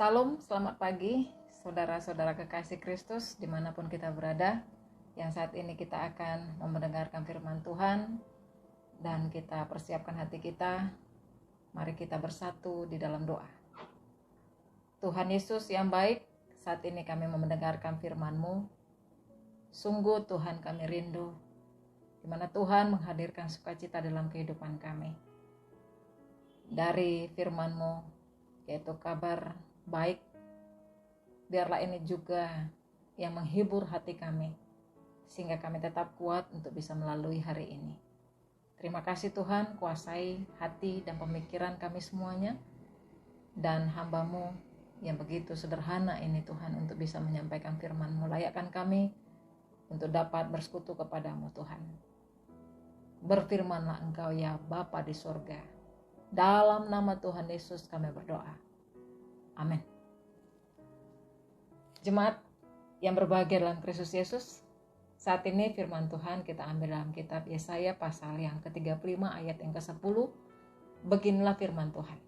Salam, selamat pagi saudara-saudara kekasih Kristus dimanapun kita berada. Yang saat ini kita akan mendengarkan firman Tuhan dan kita persiapkan hati kita. Mari kita bersatu di dalam doa. Tuhan Yesus yang baik, saat ini kami mendengarkan firman-Mu. Sungguh Tuhan, kami rindu di mana Tuhan menghadirkan sukacita dalam kehidupan kami. Dari firman-Mu, yaitu kabar baik, biarlah ini juga yang menghibur hati kami, sehingga kami tetap kuat untuk bisa melalui hari ini. Terima kasih Tuhan, kuasai hati dan pemikiran kami semuanya, dan hamba-Mu yang begitu sederhana ini Tuhan untuk bisa menyampaikan firman-Mu. Layakkan kami untuk dapat bersekutu kepada-Mu Tuhan. Berfirmanlah Engkau ya Bapa di surga. Dalam nama Tuhan Yesus kami berdoa. Amin. Jemaat yang berbahagia dalam Kristus Yesus, saat ini firman Tuhan kita ambil dalam kitab Yesaya pasal yang ke-35 ayat yang ke-10. Beginilah firman Tuhan.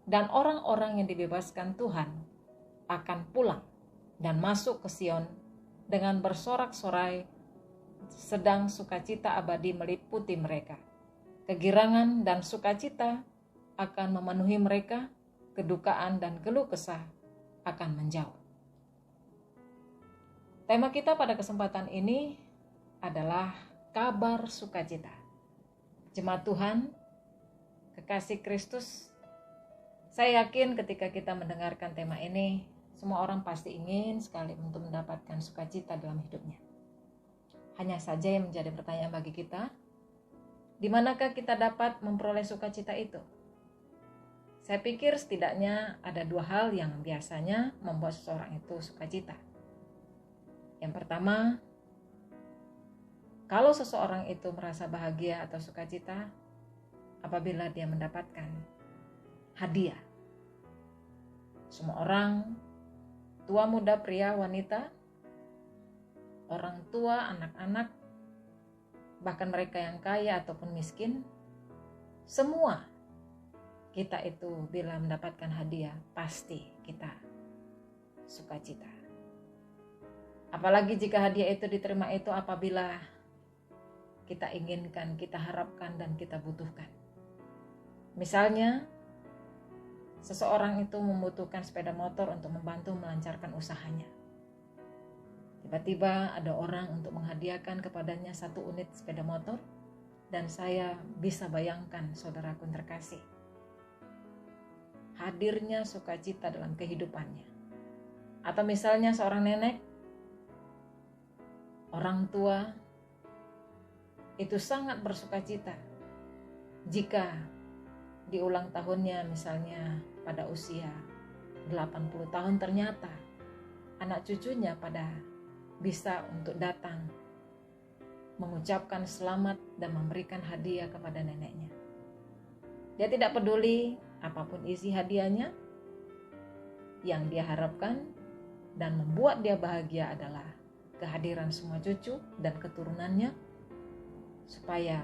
Dan orang-orang yang dibebaskan Tuhan akan pulang dan masuk ke Sion dengan bersorak-sorai, sedang sukacita abadi meliputi mereka. Kegirangan dan sukacita akan memenuhi mereka, kedukaan dan keluh kesah akan menjauh. Tema kita pada kesempatan ini adalah kabar sukacita. Jemaat Tuhan, kekasih Kristus, saya yakin ketika kita mendengarkan tema ini, semua orang pasti ingin sekali untuk mendapatkan sukacita dalam hidupnya. Hanya saja yang menjadi pertanyaan bagi kita, di manakah kita dapat memperoleh sukacita itu? Saya pikir setidaknya ada dua hal yang biasanya membuat seseorang itu sukacita. Yang pertama, kalau seseorang itu merasa bahagia atau sukacita apabila dia mendapatkan hadiah. Semua orang, tua, muda, pria, wanita, orang tua, anak-anak, bahkan mereka yang kaya ataupun miskin, semua kita itu bila mendapatkan hadiah, pasti kita sukacita. Apalagi jika hadiah itu diterima itu apabila kita inginkan, kita harapkan, dan kita butuhkan. Misalnya, seseorang itu membutuhkan sepeda motor untuk membantu melancarkan usahanya. Tiba-tiba ada orang untuk menghadiahkan kepadanya 1 unit sepeda motor, dan saya bisa bayangkan saudaraku yang terkasih, hadirnya sukacita dalam kehidupannya. Atau misalnya seorang nenek, orang tua, itu sangat bersukacita jika di ulang tahunnya misalnya pada usia 80 tahun ternyata anak cucunya pada bisa untuk datang mengucapkan selamat dan memberikan hadiah kepada neneknya. Dia tidak peduli apapun isi hadiahnya, yang dia harapkan dan membuat dia bahagia adalah kehadiran semua cucu dan keturunannya, supaya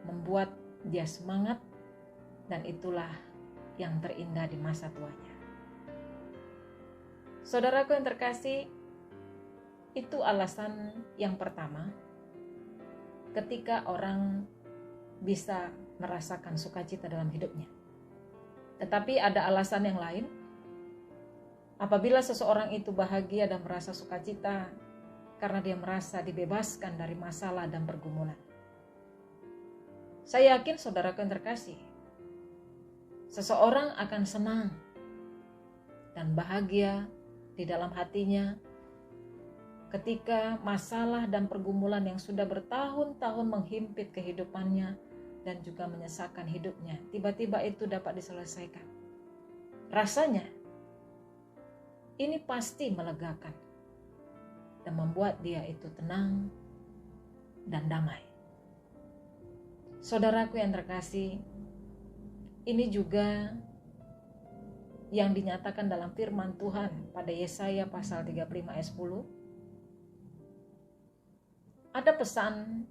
membuat dia semangat, dan itulah yang terindah di masa tuanya. Saudaraku yang terkasih, itu alasan yang pertama ketika orang bisa merasakan sukacita dalam hidupnya. Tetapi ada alasan yang lain. Apabila seseorang itu bahagia dan merasa sukacita karena dia merasa dibebaskan dari masalah dan pergumulan. Saya yakin saudaraku yang terkasih, seseorang akan senang dan bahagia di dalam hatinya ketika masalah dan pergumulan yang sudah bertahun-tahun menghimpit kehidupannya dan juga menyesakkan hidupnya, tiba-tiba itu dapat diselesaikan. Rasanya ini pasti melegakan dan membuat dia itu tenang dan damai. Saudaraku yang terkasih, ini juga yang dinyatakan dalam firman Tuhan pada Yesaya pasal 35 ayat 10. Ada pesan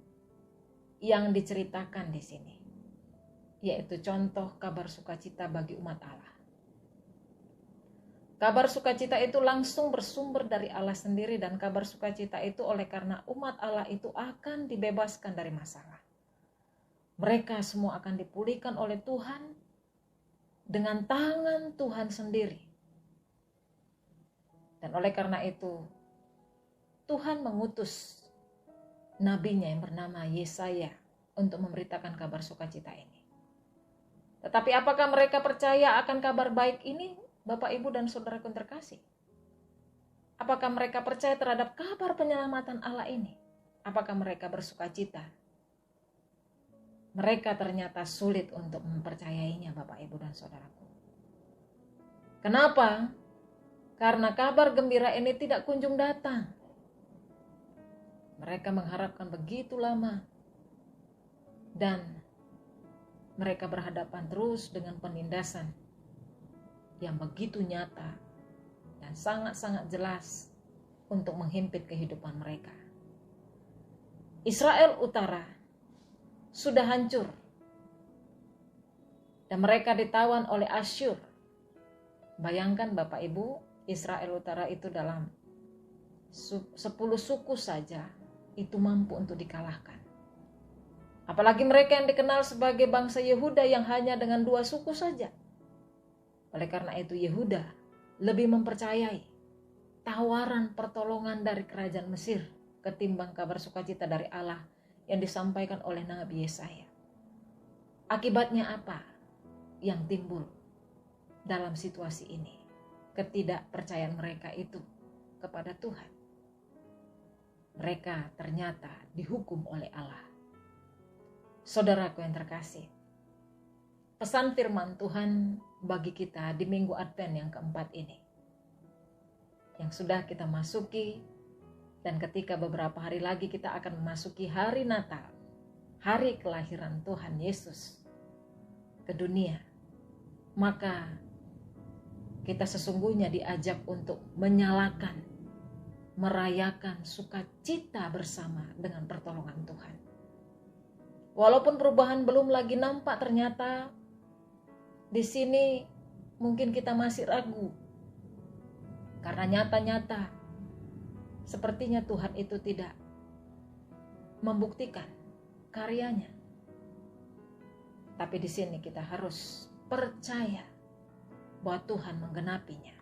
yang diceritakan di sini, yaitu contoh kabar sukacita bagi umat Allah. Kabar sukacita itu langsung bersumber dari Allah sendiri, dan kabar sukacita itu oleh karena umat Allah itu akan dibebaskan dari masalah. Mereka semua akan dipulihkan oleh Tuhan dengan tangan Tuhan sendiri. Dan oleh karena itu, Tuhan mengutus nabinya yang bernama Yesaya untuk memberitakan kabar sukacita ini. Tetapi apakah mereka percaya akan kabar baik ini, Bapak, Ibu, dan saudaraku yang terkasih? Apakah mereka percaya terhadap kabar penyelamatan Allah ini? Apakah mereka bersukacita? Mereka ternyata sulit untuk mempercayainya, Bapak, Ibu, dan saudaraku. Kenapa? Karena kabar gembira ini tidak kunjung datang. Mereka mengharapkan begitu lama. Dan mereka berhadapan terus dengan penindasan yang begitu nyata dan sangat-sangat jelas untuk menghimpit kehidupan mereka. Israel Utara sudah hancur dan mereka ditawan oleh Asyur. Bayangkan Bapak Ibu, Israel Utara itu dalam 10 suku saja itu mampu untuk dikalahkan. Apalagi mereka yang dikenal sebagai bangsa Yehuda yang hanya dengan 2 suku saja. Oleh karena itu Yehuda lebih mempercayai tawaran pertolongan dari kerajaan Mesir ketimbang kabar sukacita dari Allah yang disampaikan oleh Nabi Yesaya. Akibatnya apa yang timbul dalam situasi ini? Ketidakpercayaan mereka itu kepada Tuhan. Mereka ternyata dihukum oleh Allah. Saudaraku yang terkasih, pesan firman Tuhan bagi kita di minggu Advent yang keempat ini, yang sudah kita masuki, dan ketika beberapa hari lagi kita akan memasuki hari Natal, hari kelahiran Tuhan Yesus ke dunia, maka kita sesungguhnya diajak untuk menyalakan, merayakan sukacita bersama dengan pertolongan Tuhan. Walaupun perubahan belum lagi nampak, ternyata di sini mungkin kita masih ragu. Karena nyata-nyata sepertinya Tuhan itu tidak membuktikan karyanya. Tapi di sini kita harus percaya bahwa Tuhan menggenapinya.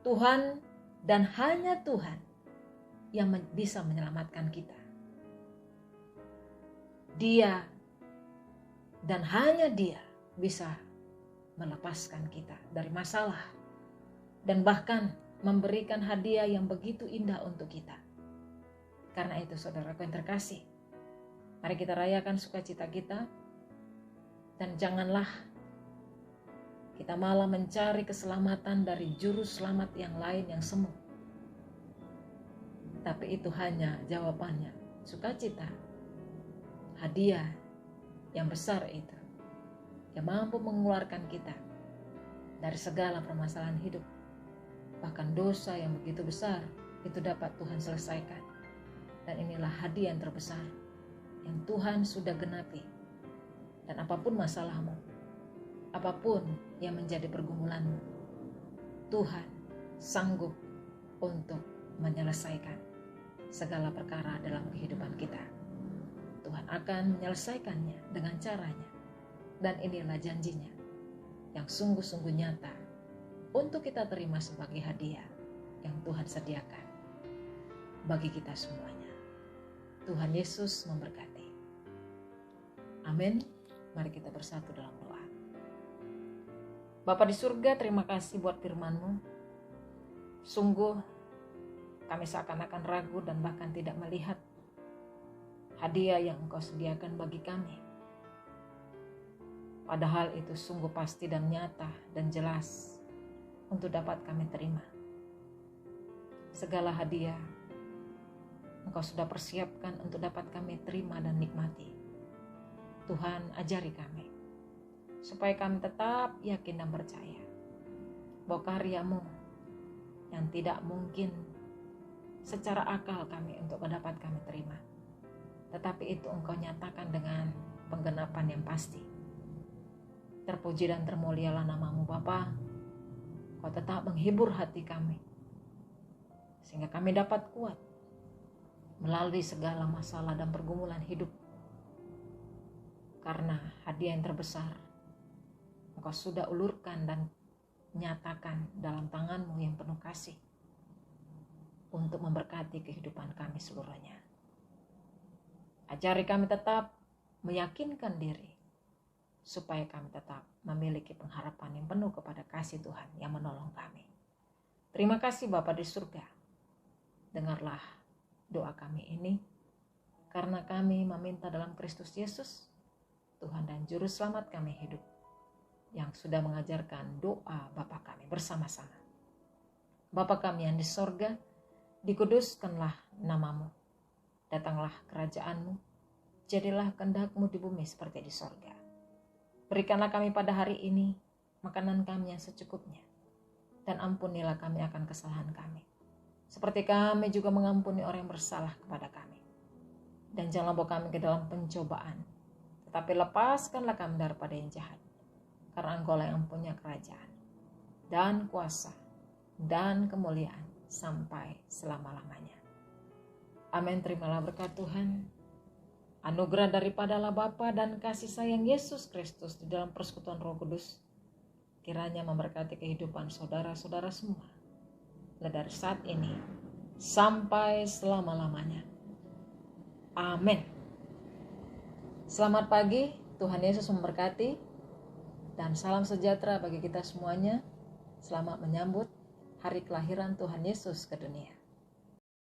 Tuhan dan hanya Tuhan yang bisa menyelamatkan kita. Dia dan hanya Dia bisa melepaskan kita dari masalah dan bahkan memberikan hadiah yang begitu indah untuk kita. Karena itu saudaraku yang terkasih, mari kita rayakan sukacita kita, dan janganlah kita malah mencari keselamatan dari juru selamat yang lain yang semu. Tapi itu hanya jawabannya, sukacita, hadiah yang besar itu, yang mampu mengeluarkan kita dari segala permasalahan hidup. Bahkan dosa yang begitu besar itu dapat Tuhan selesaikan. Dan inilah hadiah yang terbesar yang Tuhan sudah genapi. Dan apapun masalahmu, apapun yang menjadi pergumulanmu, Tuhan sanggup untuk menyelesaikan segala perkara dalam kehidupan kita. Tuhan akan menyelesaikannya dengan caranya. Dan inilah janjinya yang sungguh-sungguh nyata untuk kita terima sebagai hadiah yang Tuhan sediakan bagi kita semuanya. Tuhan Yesus memberkati. Amin. Mari kita bersatu dalam doa. Bapa di surga, terima kasih buat firman-Mu. Sungguh kami seakan-akan ragu dan bahkan tidak melihat hadiah yang Engkau sediakan bagi kami. Padahal itu sungguh pasti dan nyata dan jelas untuk dapat kami terima. Segala hadiah Engkau sudah persiapkan untuk dapat kami terima dan nikmati. Tuhan, ajari kami supaya kami tetap yakin dan percaya bahwa karya-Mu yang tidak mungkin secara akal kami untuk dapat kami terima, tetapi itu Engkau nyatakan dengan penggenapan yang pasti. Terpuji dan termulialah nama-Mu Bapa. Engkau tetap menghibur hati kami, sehingga kami dapat kuat melalui segala masalah dan pergumulan hidup. Karena hadiah yang terbesar Engkau sudah ulurkan dan nyatakan dalam tangan-Mu yang penuh kasih untuk memberkati kehidupan kami seluruhnya. Ajari kami tetap meyakinkan diri, supaya kami tetap memiliki pengharapan yang penuh kepada kasih Tuhan yang menolong kami. Terima kasih Bapa di surga. Dengarlah doa kami ini, karena kami meminta dalam Kristus Yesus, Tuhan dan Juru Selamat kami hidup, yang sudah mengajarkan doa Bapa kami bersama-sama. Bapa kami yang di sorga, dikuduskanlah nama-Mu. Datanglah kerajaan-Mu, jadilah kehendak-Mu di bumi seperti di sorga. Berikanlah kami pada hari ini makanan kami yang secukupnya, dan ampunilah kami akan kesalahan kami, seperti kami juga mengampuni orang yang bersalah kepada kami. Dan janganlah bawa kami ke dalam pencobaan, tetapi lepaskanlah kami daripada yang jahat, karena Engkau-lah yang punya kerajaan, dan kuasa, dan kemuliaan sampai selama-lamanya. Amin. Terimalah berkat Tuhan, anugerah daripada Allah Bapa dan kasih sayang Yesus Kristus di dalam persekutuan Roh Kudus kiranya memberkati kehidupan saudara-saudara semua, mulai dari saat ini sampai selama-lamanya. Amin. Selamat pagi, Tuhan Yesus memberkati, dan salam sejahtera bagi kita semuanya. Selamat menyambut hari kelahiran Tuhan Yesus ke dunia.